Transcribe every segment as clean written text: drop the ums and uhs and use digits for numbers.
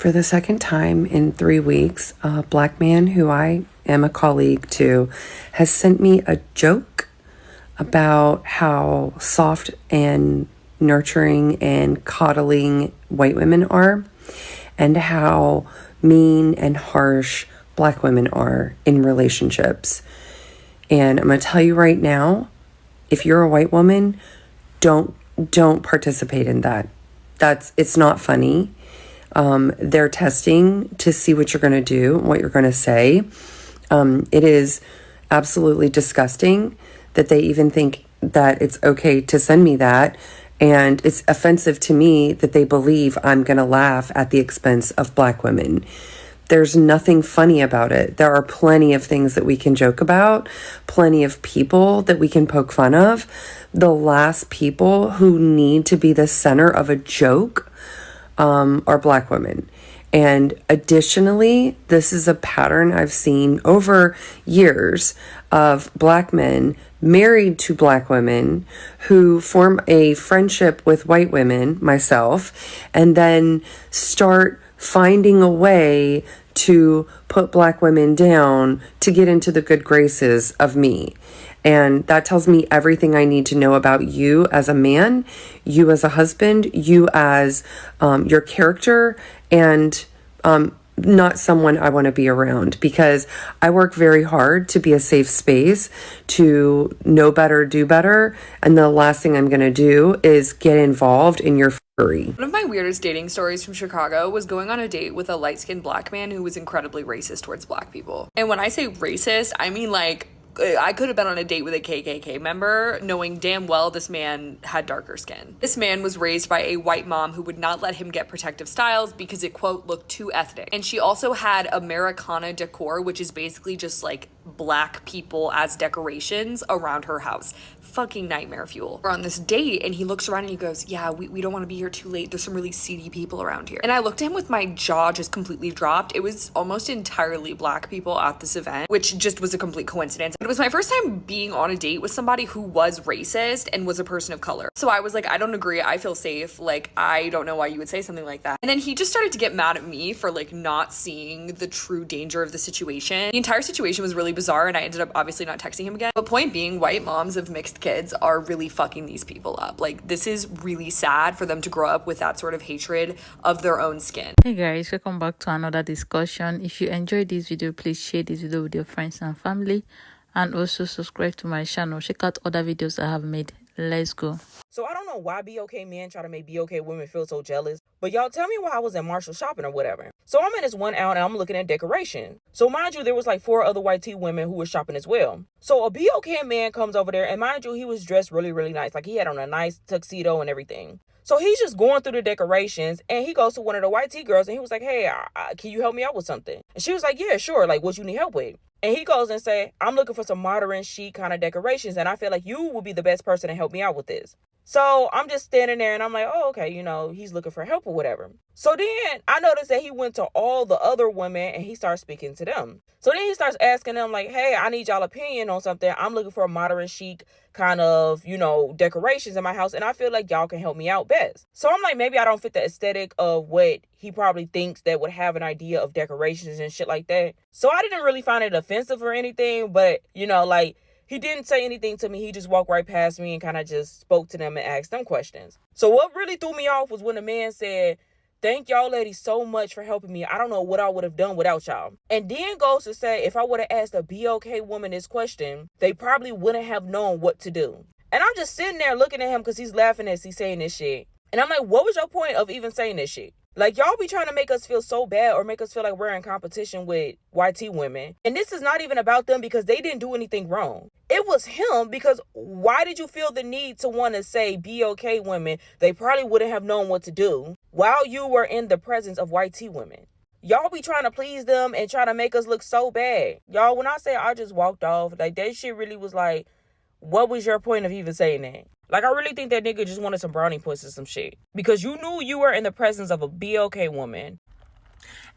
For the second time in 3 weeks, a black man who I am a colleague to has sent me a joke about how soft and nurturing and coddling white women are, and how mean and harsh black women are in relationships. And I'm going to tell you right now, if you're a white woman, don't participate in that. It's not funny. They're testing to see what you're going to do, what you're going to say. It is absolutely disgusting that they even think that it's okay to send me that. And it's offensive to me that they believe I'm going to laugh at the expense of black women. There's nothing funny about it. There are plenty of things that we can joke about, plenty of people that we can poke fun of. The last people who need to be the center of a joke are black women. And additionally, this is a pattern I've seen over years of black men married to black women who form a friendship with white women, myself, and then start finding a way to put black women down to get into the good graces of me. And that tells me everything I need to know about you as a man, you as a husband, you as your character, and not someone I want to be around, because I work very hard to be a safe space, to know better, do better. And the last thing I'm going to do is get involved in your furry. One of my weirdest dating stories from Chicago was going on a date with a light-skinned black man who was incredibly racist towards black people. And when I say racist, I mean like I could have been on a date with a KKK member, knowing damn well this man had darker skin. This man was raised by a white mom who would not let him get protective styles because it, quote, looked too ethnic. And she also had Americana decor, which is basically just like black people as decorations around her house. Fucking nightmare fuel. We're on this date and he looks around and he goes, yeah, we don't want to be here too late. There's some really seedy people around here. And I looked at him with my jaw just completely dropped. It was almost entirely black people at this event, which just was a complete coincidence. But it was my first time being on a date with somebody who was racist and was a person of color. So I was like, I don't agree. I feel safe. Like, I don't know why you would say something like that. And then he just started to get mad at me for like not seeing the true danger of the situation. The entire situation was really bizarre and I ended up obviously not texting him again. But point being, white moms of mixed kids are really fucking these people up. Like, this is really sad for them to grow up with that sort of hatred of their own skin. Hey guys, welcome back to another discussion. If you enjoyed this video, please share this video with your friends and family, and also subscribe to my channel. Check out other videos I have made. Let's go. So I don't know why BOK men try to make BOK women feel so jealous, but y'all tell me why I was at Marshall shopping or whatever. So I'm in this one out and I'm looking at decoration. So mind you, there was like 4 other white tea women who were shopping as well. So a BOK man comes over there and mind you, he was dressed really, really nice. Like he had on a nice tuxedo and everything. So he's just going through the decorations and he goes to one of the white tea girls and he was like, hey, can you help me out with something? And she was like, yeah, sure. Like, what you need help with? And he goes and say, I'm looking for some modern chic kind of decorations. And I feel like you will be the best person to help me out with this. So I'm just standing there and I'm like, oh, okay, you know, he's looking for help or whatever. So then I noticed that he went to all the other women and he starts speaking to them. So then he starts asking them like, hey, I need y'all opinion on something. I'm looking for a modern chic kind of, you know, decorations in my house. And I feel like y'all can help me out best. So I'm like, maybe I don't fit the aesthetic of what he probably thinks that would have an idea of decorations and shit like that. So I didn't really find it offensive or anything, but, you know, like, he didn't say anything to me. He just walked right past me and kind of just spoke to them and asked them questions. So what really threw me off was when the man said, thank y'all ladies so much for helping me. I don't know what I would have done without y'all. And then goes to say, if I would have asked a BOK woman this question, they probably wouldn't have known what to do. And I'm just sitting there looking at him because he's laughing as he's saying this shit. And I'm like, what was your point of even saying this shit? Like, y'all be trying to make us feel so bad or make us feel like we're in competition with YT women. And this is not even about them because they didn't do anything wrong. It was him because why did you feel the need to want to say BOK women? They probably wouldn't have known what to do while you were in the presence of YT women. Y'all be trying to please them and trying to make us look so bad. Y'all, when I say I just walked off, like that shit really was like, what was your point of even saying that? Like, I really think that nigga just wanted some brownie points or some shit. Because you knew you were in the presence of a BOK woman.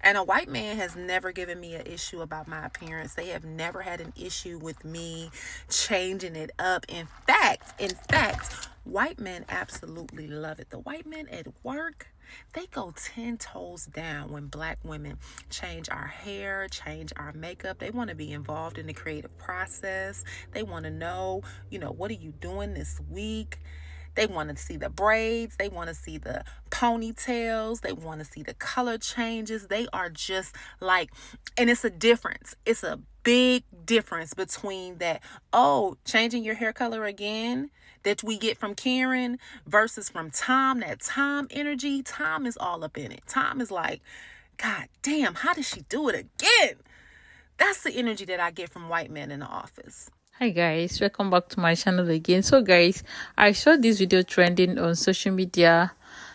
And a white man has never given me an issue about my appearance. They have never had an issue with me changing it up. In fact, white men absolutely love it. The white men at work, They go 10 toes down when black women change our hair, change our makeup. They want to be involved in the creative process. They want to know, what are you doing this week? They want to see the braids. They want to see the ponytails. They want to see the color changes. They are just like, and it's a difference. It's a big difference between that, changing your hair color again, that we get from Karen versus from Tom. That Tom energy, Tom is all up in it. Tom is like, God damn, how did she do it again? That's the energy that I get from white men in the office. Hi guys, welcome back to my channel again. So guys, I saw this video trending on social media,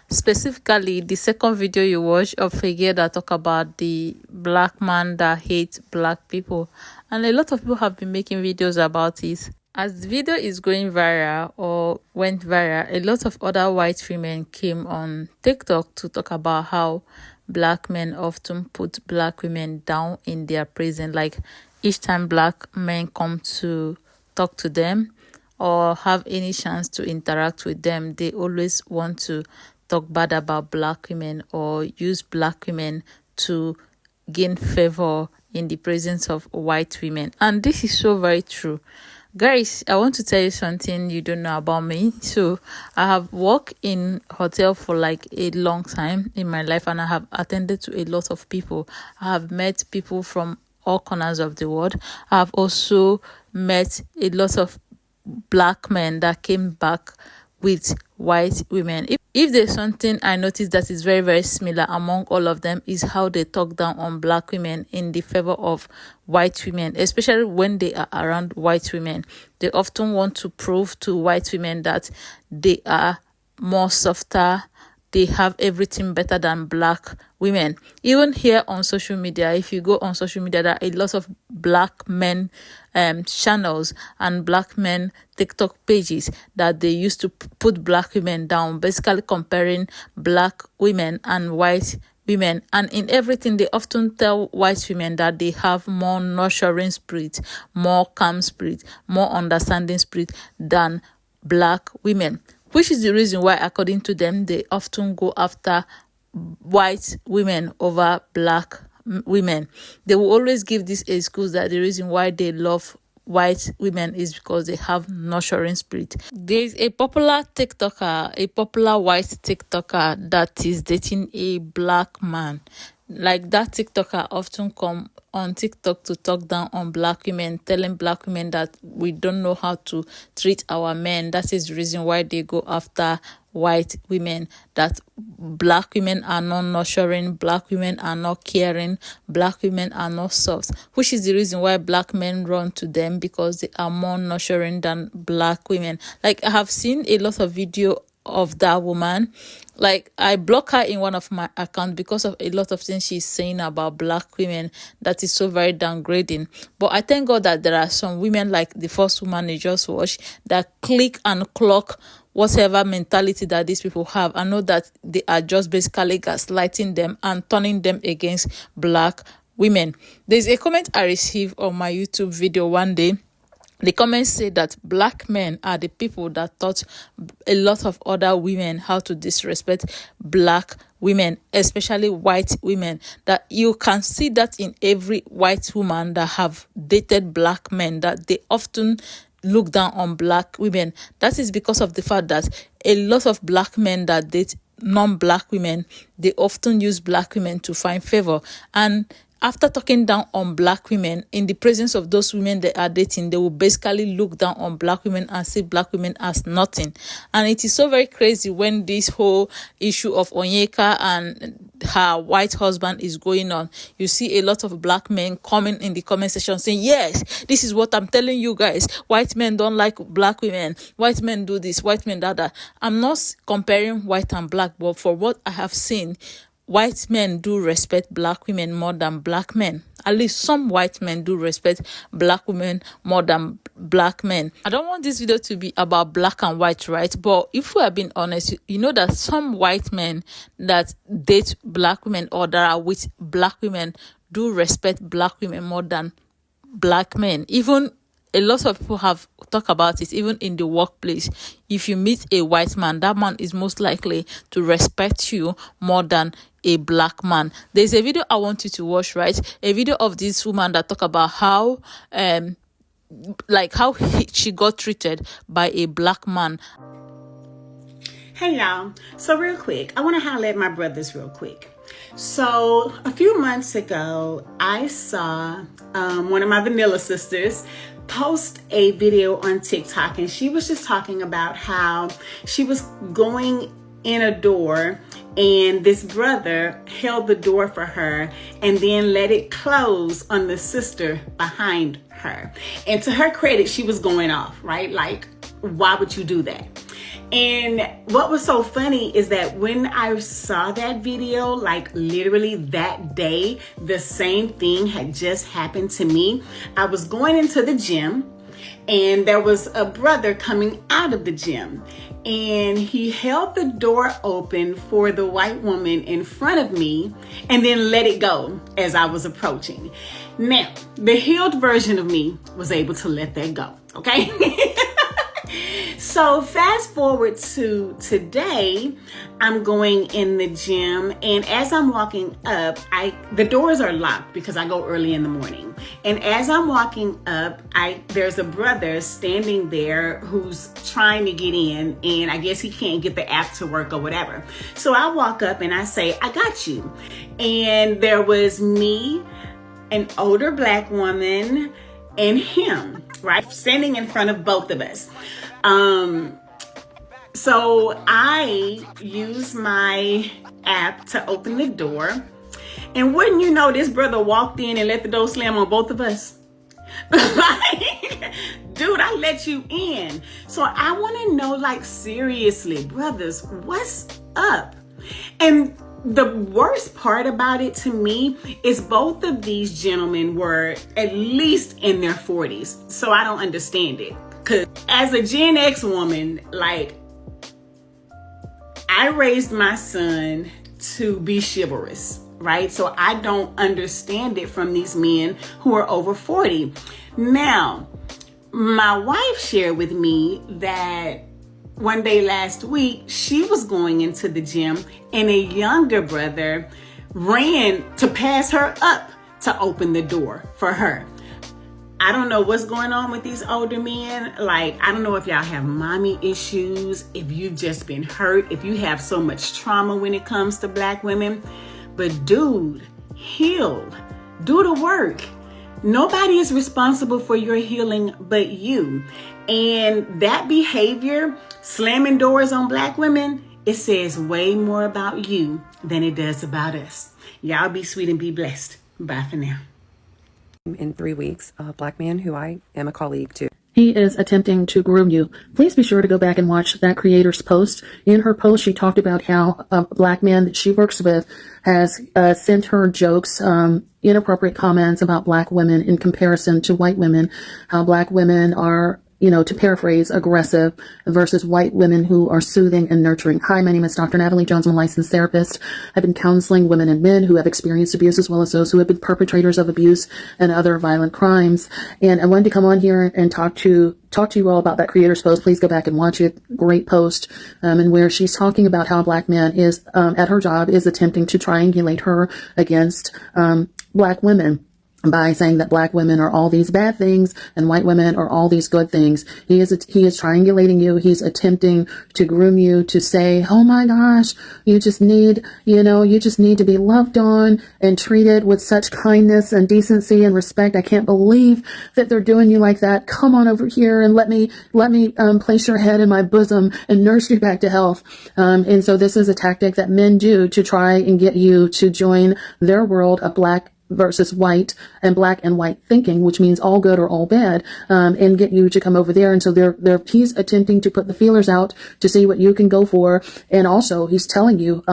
specifically the second video you watched of a girl that talk about the black man that hates black people, and a lot of people have been making videos about it. As the video is going viral or went viral, a lot of other white women came on TikTok to talk about how black men often put black women down in their prison. Like each time black men come to talk to them or have any chance to interact with them, they always want to talk bad about black women or use black women to gain favor in the presence of white women. And this is so very true. Guys, I want to tell you something you don't know about me. So I have worked in hotel for like a long time in my life, and I have attended to a lot of people. I have met people from all corners of the world. I have also met a lot of black men that came back with white women. If there's something I noticed that is very, very similar among all of them, is how they talk down on black women in the favor of white women, especially when they are around white women. They often want to prove to white women that they are more softer, they have everything better than black women. Even here on social media, if you go on social media, there are a lot of black men channels and black men TikTok pages that they used to put black women down, basically comparing black women and white women. And in everything, they often tell white women that they have more nurturing spirit, more calm spirit, more understanding spirit than black women, which is the reason why, according to them, they often go after white women over black women. They will always give this excuse that the reason why they love white women is because they have nurturing spirit. There's a popular TikToker, a popular white TikToker that is dating a black man. Like that TikToker often come on TikTok to talk down on black women, telling black women that we don't know how to treat our men. That is the reason why they go after white women, that black women are not nurturing, black women are not caring, black women are not soft, which is the reason why black men run to them, because they are more nurturing than black women. Like I have seen a lot of video of that woman. Like I block her in one of my accounts because of a lot of things she's saying about black women that is so very downgrading. But I thank God that there are some women, like the first woman you just watched, that click and clock whatever mentality that these people have. I know that they are just basically gaslighting them and turning them against black women. There's a comment I received on my YouTube video one day. The comments say that black men are the people that taught a lot of other women how to disrespect black women, especially white women. That you can see that in every white woman that have dated black men, that they often look down on black women. That is because of the fact that a lot of black men that date non-black women, they often use black women to find favor. And after talking down on black women in the presence of those women they are dating, they will basically look down on black women and see black women as nothing. And it is so very crazy when this whole issue of Onyeka and her white husband is going on. You see a lot of black men coming in the comment section saying, yes, this is what I'm telling you guys. White men don't like black women. White men do this, white men that. I'm not comparing white and black, but for what I have seen, white men do respect black women more than black men. At least some white men do respect black women more than black men. I don't want this video to be about black and white, right? But if we are being honest, you know that some white men that date black women or that are with black women do respect black women more than black men. Even a lot of people have talked about it, even in the workplace. If you meet a white man, that man is most likely to respect you more than a black man. There's a video I want you to watch, right? A video of this woman that talk about how she got treated by a black man. Hey y'all, so real quick, I want to holler at my brothers real quick. So a few months ago, I saw one of my vanilla sisters post a video on TikTok, and she was just talking about how she was going in a door and this brother held the door for her and then let it close on the sister behind her. And to her credit, she was going off, right? Like, why would you do that? And what was so funny is that when I saw that video, like literally that day, the same thing had just happened to me. I was going into the gym and there was a brother coming out of the gym, and he held the door open for the white woman in front of me and then let it go as I was approaching. Now, the healed version of me was able to let that go, okay? So fast forward to today, I'm going in the gym, and as I'm walking up, the doors are locked because I go early in the morning. And as I'm walking up, there's a brother standing there who's trying to get in, and I guess he can't get the app to work or whatever. So I walk up and I say, I got you. And there was me, an older black woman, and him, right? Standing in front of both of us. So I use my app to open the door, and wouldn't you know, this brother walked in and let the door slam on both of us. Like, dude, I let you in. So I want to know, like, seriously, brothers, what's up? And the worst part about it to me is both of these gentlemen were at least in their 40s. So I don't understand it. Because as a Gen X woman, like, I raised my son to be chivalrous, right? So I don't understand it from these men who are over 40. Now, my wife shared with me that one day last week, she was going into the gym and a younger brother ran to pass her up to open the door for her. I don't know what's going on with these older men. Like, I don't know if y'all have mommy issues, if you've just been hurt, if you have so much trauma when it comes to black women. But dude, heal. Do the work. Nobody is responsible for your healing but you. And that behavior, slamming doors on black women, it says way more about you than it does about us. Y'all be sweet and be blessed. Bye for now. In 3 weeks, a black man who I am a colleague to. He is attempting to groom you. Please be sure to go back and watch that creator's post. In her post, she talked about how a black man that she works with has sent her jokes, inappropriate comments about black women in comparison to white women, how black women are, to paraphrase, aggressive versus white women who are soothing and nurturing. Hi, my name is Dr. Natalie Jones. I'm a licensed therapist. I've been counseling women and men who have experienced abuse as well as those who have been perpetrators of abuse and other violent crimes. And I wanted to come on here and talk to you all about that creator's post. Please go back and watch it. Great post. And where she's talking about how a black man is, at her job, is attempting to triangulate her against, black women, by saying that black women are all these bad things and white women are all these good things. He is triangulating you. He's attempting to groom you to say, oh my gosh, you just need to be loved on and treated with such kindness and decency and respect. I can't believe that they're doing you like that. Come on over here and let me place your head in my bosom and nurse you back to health. And so this is a tactic that men do to try and get you to join their world of black versus white and black and white thinking, which means all good or all bad, and get you to come over there. And so he's attempting to put the feelers out to see what you can go for. And also he's telling you,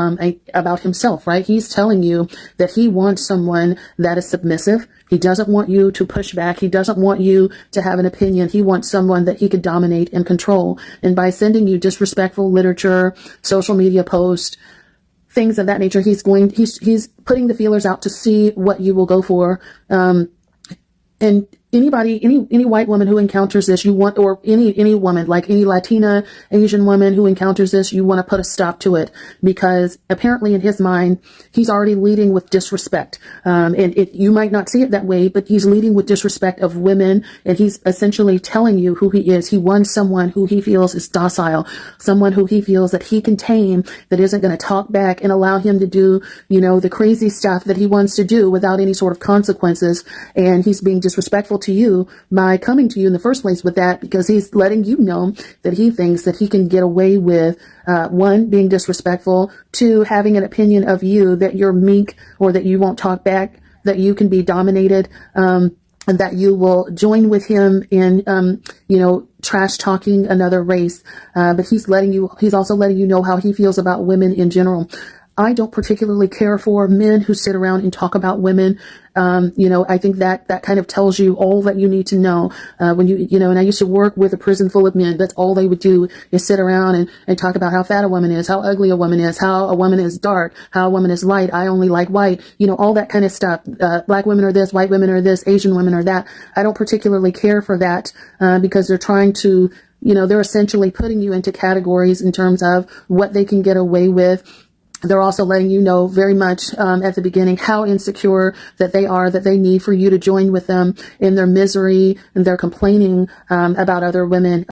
about himself, right? He's telling you that he wants someone that is submissive. He doesn't want you to push back. He doesn't want you to have an opinion. He wants someone that he could dominate and control. And by sending you disrespectful literature, social media posts, things of that nature, he's putting the feelers out to see what you will go for. And any white woman who encounters this, or any woman, like any Latina, Asian woman who encounters this, you want to put a stop to it, because apparently in his mind, he's already leading with disrespect. You might not see it that way, but he's leading with disrespect of women, and he's essentially telling you who he is. He wants someone who he feels is docile, someone who he feels that he can tame, that isn't going to talk back and allow him to do, the crazy stuff that he wants to do without any sort of consequences. And he's being disrespectful to you by coming to you in the first place with that, because he's letting you know that he thinks that he can get away with, one, being disrespectful, two, having an opinion of you that you're meek or that you won't talk back, that you can be dominated, and that you will join with him in, trash talking another race. But he's also letting you know how he feels about women in general. I don't particularly care for men who sit around and talk about women. I think that kind of tells you all that you need to know. And I used to work with a prison full of men. That's all they would do is sit around and talk about how fat a woman is, how ugly a woman is, how a woman is dark, how a woman is light. I only like white, all that kind of stuff. Black women are this, white women are this, Asian women are that. I don't particularly care for that, because they're trying to, they're essentially putting you into categories in terms of what they can get away with. They're also letting you know very much at the beginning how insecure that they are, that they need for you to join with them in their misery and their complaining about other women.